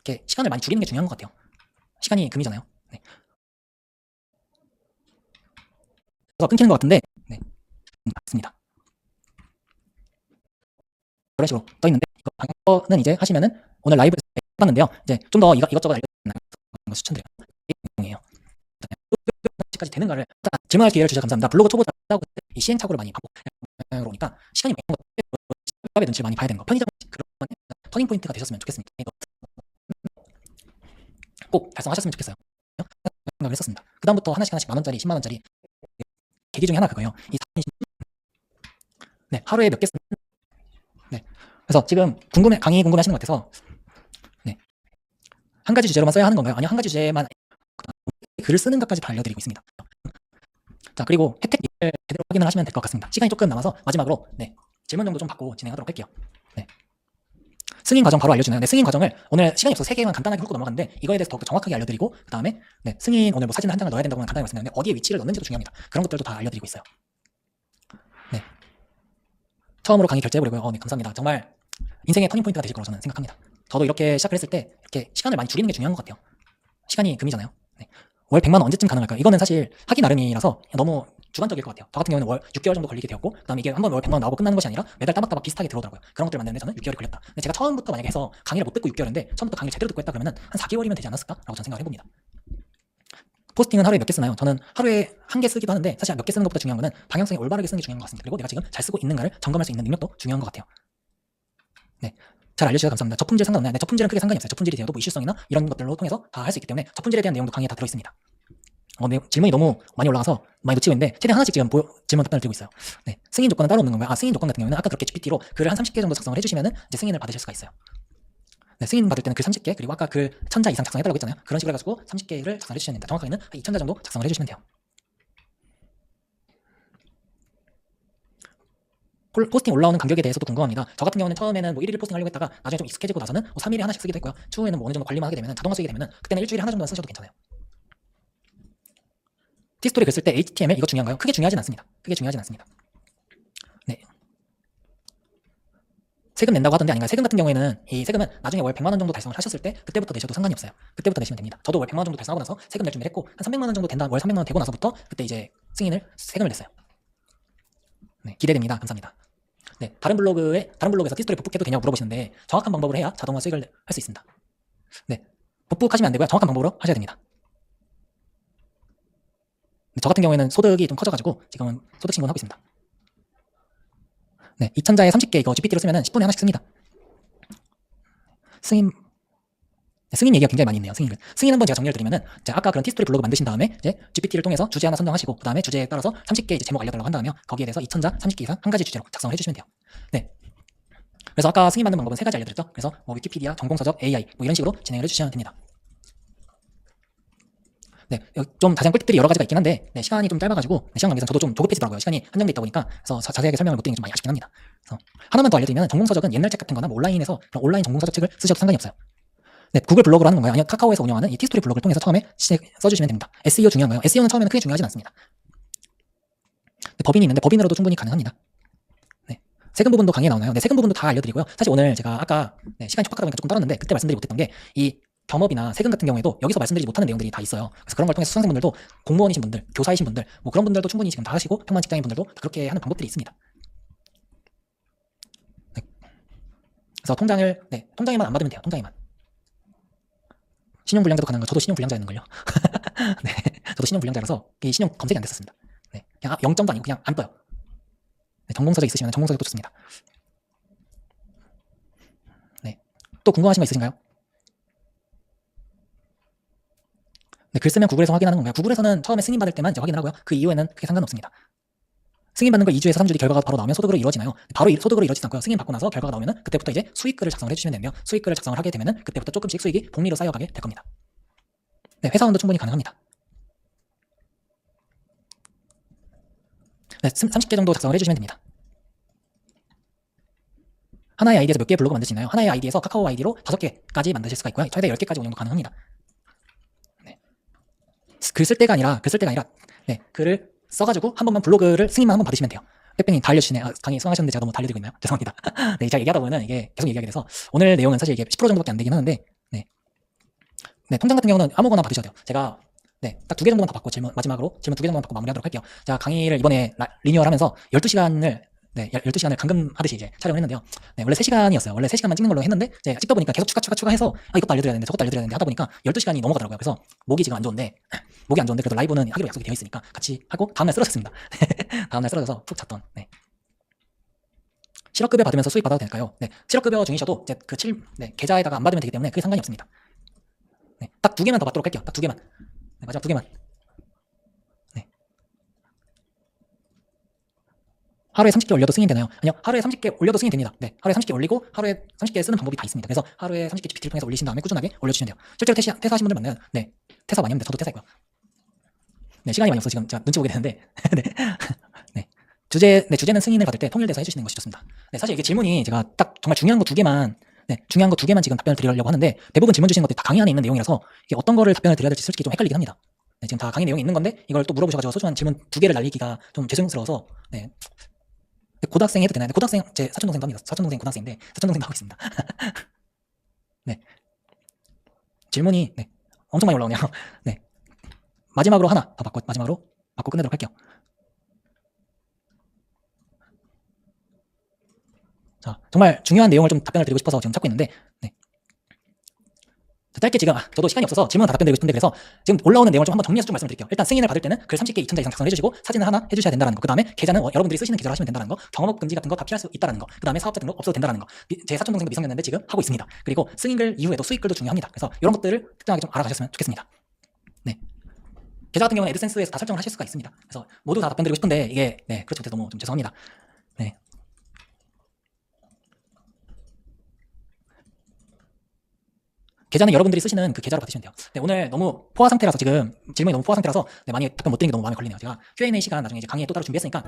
이렇게 시간을 많이 줄이는 게 중요한 것 같아요. 시간이 금이잖아요. 네. 그래서 끊기는 것 같은데, 네, 맞습니다. 이런 식으로 떠 있는데 이거는 이제 하시면은 오늘 라이브에서 해봤는데요. 이제 좀 더 이것저것 알려드리는 거 추천드려요. 이에요. 까지 되는가를 질문할 기회를 주셔서 감사합니다. 블로그 초보자라고 이 시행착오를 많이 반복으로 오니까 시간이 많은 것의 눈치를 많이 봐야 되는 거. 편의점 그런 터닝 포인트가 되셨으면 좋겠습니다. 꼭 달성하셨으면 좋겠어요. 생각을 했었습니다. 그 다음부터 하나씩 10,000원짜리, 10만원짜리 계기 중에 하나 그거예요. 네, 하루에 몇 개 쓰는. 네, 그래서 지금 강의 궁금해하시는 것 같아서 네, 한 가지 주제로만 써야 하는 건가요? 아니요, 한 가지 주제만 글을 쓰는 것까지 다 알려드리고 있습니다. 자, 그리고 혜택을 제대로 확인을 하시면 될 것 같습니다. 시간이 조금 남아서 마지막으로 질문 정도 좀 받고 진행하도록 할게요. 네. 승인 과정 바로 알려주나요? 네, 승인 과정을 오늘 시간이 없어서 3개만 간단하게 훑고 넘어갔는데 이거에 대해서 더 정확하게 알려드리고 그 다음에 승인 오늘 사진을 한 장을 넣어야 된다고 간단하게 말씀드렸는데 어디에 위치를 넣는지도 중요합니다. 그런 것들도 다 알려드리고 있어요. 네. 처음으로 강의 결제해보려고요. 네, 감사합니다. 정말 인생의 터닝포인트가 되실 거라고 저는 생각합니다. 저도 이렇게 시작을 했을 때 이렇게 시간을 많이 줄이는 게 중요한 것 같아요. 시간이 금이잖아요. 네. 월 100만 원 언제쯤 가능할까요? 이거는 사실 하기 나름이라서 너무 주관적일 것 같아요. 저 같은 경우는 월 6개월 정도 걸리게 되었고 그다음에 이게 한번 월 100만 원 나오고 끝나는 것이 아니라 매달 따박따박 비슷하게 들어오더라고요. 그런 것들 만드는데 저는 6개월이 걸렸다. 근데 제가 처음부터 만약에 해서 강의를 못 듣고 6개월인데 처음부터 강의를 제대로 듣고 했다 그러면은 한 4개월이면 되지 않았을까라고 저는 생각을 해봅니다. 포스팅은 하루에 몇 개 쓰나요? 저는 하루에 1개 쓰기도 하는데 사실 몇 개 쓰는 것보다 중요한 거는 방향성이 올바르게 쓰는 게 중요한 것 같습니다. 그리고 내가 지금 잘 쓰고 있는가를 점검할 수 있는 능력도 중요한 것 같아요. 네, 잘 알려주셔서 감사합니다. 저품질 상관없나요? 네, 저품질은 크게 상관이 없어요. 저품질이 되어도 뭐 이슈성이나 이런 것들로 통해서 다 할 수 있기 때문에 저품질에 대한 내용도 강의에 다 들어있습니다. 네, 질문이 너무 많이 올라가서 많이 놓치고 있는데 최대한 하나씩 지금 질문 답변을 드리고 있어요. 네, 승인 조건은 따로 없는 건가요? 승인 조건 같은 경우는 아까 그렇게 GPT로 글을 한 30개 정도 작성을 해주시면은 이제 승인을 받으실 수가 있어요. 네, 승인 받을 때는 글 30개 그리고 아까 글 1000자 이상 작성해달라고 했잖아요. 그런 식으로 해가지고 30개를 작성을 해주시면 됩니다. 정확하게는 2000자 정도 작성을 해주시면 돼요. 포스팅 올라오는 간격에 대해서도 궁금합니다. 저 같은 경우는 처음에는 뭐 1일 포스팅 하려고 했다가 나중에 좀 익숙해지고 나서는 3일에 하나씩 쓰기도 했고요. 추후에는 뭐 어느 정도 관리만 하게 되면 자동화 쓰게 되면 그때는 일주일에 하나 정도만 쓰셔도 괜찮아요. 티스토리 글 쓸 때 HTML 이거 중요한가요? 크게 중요하진 않습니다. 네. 세금 낸다고 하던데 아닌가요? 세금 같은 경우에는 이 세금은 나중에 월 100만 원 정도 달성을 하셨을 때 그때부터 내셔도 상관이 없어요. 그때부터 내시면 됩니다. 저도 월 100만 원 정도 달성하고 나서 세금 낼 준비를 했고 한 300만 원 정도 된다 월 300만 원 되고 나서부터 그때 이제 세금을 냈어요. 네, 기대됩니다. 감사합니다. 네, 다른 블로그에서 티스토리 복붙해도 되냐고 물어보시는데 정확한 방법을 해야 자동화 수익을 할 수 있습니다. 네, 복붙하시면 안 되고요. 정확한 방법으로 하셔야 됩니다. 네, 저 같은 경우에는 소득이 좀 커져가지고 지금은 소득 신고는 하고 있습니다. 네, 2000자에 30개 이거 GPT로 쓰면은 10분에 하나씩 씁니다. 승인 얘기가 굉장히 많이 있네요. 승인 한번 제가 정리를 드리면은 아까 그런 티스토리 블로그 만드신 다음에 이제 GPT를 통해서 주제 하나 선정하시고 그 다음에 주제에 따라서 30개 이제 제목 알려달라고 한다면 거기에 대해서 2000자 30개 이상 한 가지 주제로 작성을 해주시면 돼요. 네. 그래서 아까 승인 받는 방법은 3가지 알려드렸죠. 그래서 뭐 위키피디아, 전공서적, AI 뭐 이런 식으로 진행을 해주시면 됩니다. 네, 좀 자세한 꿀팁들이 여러 가지가 있긴 한데 시간이 좀 짧아가지고 시간 관계상 저도 좀 조급해지더라고요. 시간이 한정돼 있다 보니까 그래서 자세하게 설명을 못 드리는 게 좀 많이 아쉽긴 합니다. 그래서 하나만 더 알려드리면 전공서적은 옛날 책 같은 거나 뭐 온라인에서 온라인 전공서적 책을 쓰셔도 상관이 없어요. 네, 구글 블로그로 하는 건가요? 아니면 카카오에서 운영하는 이 티스토리 블로그를 통해서 처음에 써주시면 됩니다. SEO 중요한가요? SEO는 처음에는 크게 중요하진 않습니다. 네, 법인이 있는데 법인으로도 충분히 가능합니다. 네, 세금 부분도 강의에 나오나요? 네, 세금 부분도 다 알려드리고요. 사실 오늘 제가 아까 시간이 촉박하다 보니까 조금 떨었는데 그때 말씀드리지 못했던 게 이 겸업이나 세금 같은 경우에도 여기서 말씀드리지 못하는 내용들이 다 있어요. 그래서 그런 걸 통해서 수강생분들도 공무원이신 분들, 교사이신 분들 뭐 그런 분들도 충분히 지금 다 하시고 평범한 직장인 분들도 그렇게 하는 방법들이 있습니다. 네. 그래서 통장에만 안 받으면 돼요. 통장에만. 신용불량자도 가능한가? 저도 신용불량자였는걸요. 네, 저도 신용불량자라서 이 신용 검색이 안 됐었습니다. 네, 그냥 0점도 아니고 그냥 안 떠요. 네, 전공서적 있으시면 전공서적도 좋습니다. 네, 또 궁금하신 거 있으신가요? 네, 글 쓰면 구글에서 확인하는 건가요? 구글에서는 처음에 승인 받을 때만 이제 확인을 하고요. 그 이후에는 크게 상관없습니다. 승인 받는 걸 2주에서 3주 뒤 결과가 바로 나오면 소득으로 이루어지나요? 바로 소득으로 이루어지지 않고요. 승인 받고 나서 결과가 나오면은 그때부터 이제 수익글을 작성을 해주시면 되는데요. 수익글을 작성을 하게 되면은 그때부터 조금씩 수익이 복리로 쌓여가게 될 겁니다. 네, 회사원도 충분히 가능합니다. 네, 30개 정도 작성을 해주시면 됩니다. 하나의 아이디에서 몇 개의 블로그 만드시나요? 하나의 아이디에서 카카오 아이디로 5개까지 만드실 수가 있고요. 최대 10개까지 운영도 가능합니다. 네. 글 쓸 때가 아니라 네, 글을 써가지고 한 번만 블로그를 승인만 한번 받으시면 돼요. 빼빼님 다 알려주시네. 강의 수강하셨는데 제가 너무 다 알려드리고 있나요? 죄송합니다. 네, 제가 얘기하다 보면 이게 계속 얘기하게 돼서 오늘 내용은 사실 이게 10% 정도밖에 안 되긴 하는데 네, 네, 통장 같은 경우는 아무거나 받으셔도 돼요. 제가 네, 딱 2개 정도만 더 받고 마지막으로 질문 2개 정도만 받고 마무리하도록 할게요. 제가 강의를 이번에 리뉴얼하면서 12시간을 네, 12시간을 감금하듯이 이제 촬영을 했는데요. 네, 원래 3시간이었어요. 원래 3시간만 찍는 걸로 했는데 제가 찍다 보니까 계속 추가해서 이것도 알려드려야 되는데 저것도 알려드려야 되는데 하다 보니까 12시간이 넘어가더라고요. 그래서 목이 지금 안 좋은데 그래도 라이브는 하기로 약속이 되어 있으니까 같이 하고 다음날 쓰러졌습니다. 다음날 쓰러져서 푹 잤던. 네. 실업급여 받으면서 수익 받아도 될까요? 네, 실업급여 중이셔도 이제 계좌에다가 안 받으면 되기 때문에 그게 상관이 없습니다. 네, 딱 2개만 더 받도록 할게요. 딱 2개만. 네, 마지막 2개만. 네. 하루에 30개 올려도 승인 되나요? 아니요, 하루에 30개 올려도 승인 됩니다. 네, 하루에 30개 올리고 하루에 30개 쓰는 방법이 다 있습니다. 그래서 하루에 30개 GPT를 통해서 올리신 다음에 꾸준하게 올려주시면 돼요. 실제로 퇴사하신 분들 만나요. 네, 퇴사 많이 했는데 저도 퇴사했고요. 네, 시간이 많이 없어서 지금 제가 눈치 보게 되는데 네. 네. 주제는 승인을 받을 때 통일돼서 해주시는 것이 좋습니다. 네, 사실 이게 질문이 제가 딱 정말 중요한 거 2개만 중요한 거 2개만 지금 답변을 드리려고 하는데 대부분 질문 주시는 것들이 다 강의 안에 있는 내용이라서 이게 어떤 거를 답변을 드려야 될지 솔직히 좀 헷갈리긴 합니다. 네, 지금 다 강의 내용이 있는 건데 이걸 또 물어보셔가지고 소중한 질문 2개를 날리기가 좀 죄송스러워서 네. 고등학생 해도 되나요? 고등학생 제 사촌동생도 합니다. 사촌동생 고등학생인데 사촌동생도 하고 있습니다. 네. 질문이 네. 엄청 많이 올라오네요. 네. 마지막으로 하나 더 받고 끝내도록 할게요. 자, 정말 중요한 내용을 좀 답변을 드리고 싶어서 지금 찾고 있는데 네. 짧게 지금 저도 시간이 없어서 질문 다 답변드리고 싶은데 그래서 지금 올라오는 내용을 좀 한번 정리해서 좀 말씀을 드릴게요. 일단 승인을 받을 때는 글 30개 2,000자 이상 작성을 해주시고 사진을 하나 해주셔야 된다는 거. 그 다음에 계좌는 여러분들이 쓰시는 계좌로 하시면 된다는 거. 경험업 금지 같은 거 다 피할 수 있다는 거. 그 다음에 사업자 등록 없어도 된다는 거. 제 사촌동생도 미성년자인데 지금 하고 있습니다. 그리고 승인글 이후에도 수익글도 중요합니다. 그래서 이런 것들을 특정하게 좀 알아가셨으면 좋겠습니다. 네. 계좌 같은 경우는 애드센스에서 다 설정을 하실 수가 있습니다. 그래서 모두 다 답변드리고 싶은데 이게 네 그렇지 못해서 너무 좀 죄송합니다. 네. 계좌는 여러분들이 쓰시는 그 계좌로 받으시면 돼요. 네, 오늘 너무 포화 상태라서 지금 질문이 너무 포화 상태라서 네, 많이 답변 못 드린 게 너무 마음에 걸리네요. 제가 Q&A 시간 나중에 이제 강의에 또 따로 준비했으니까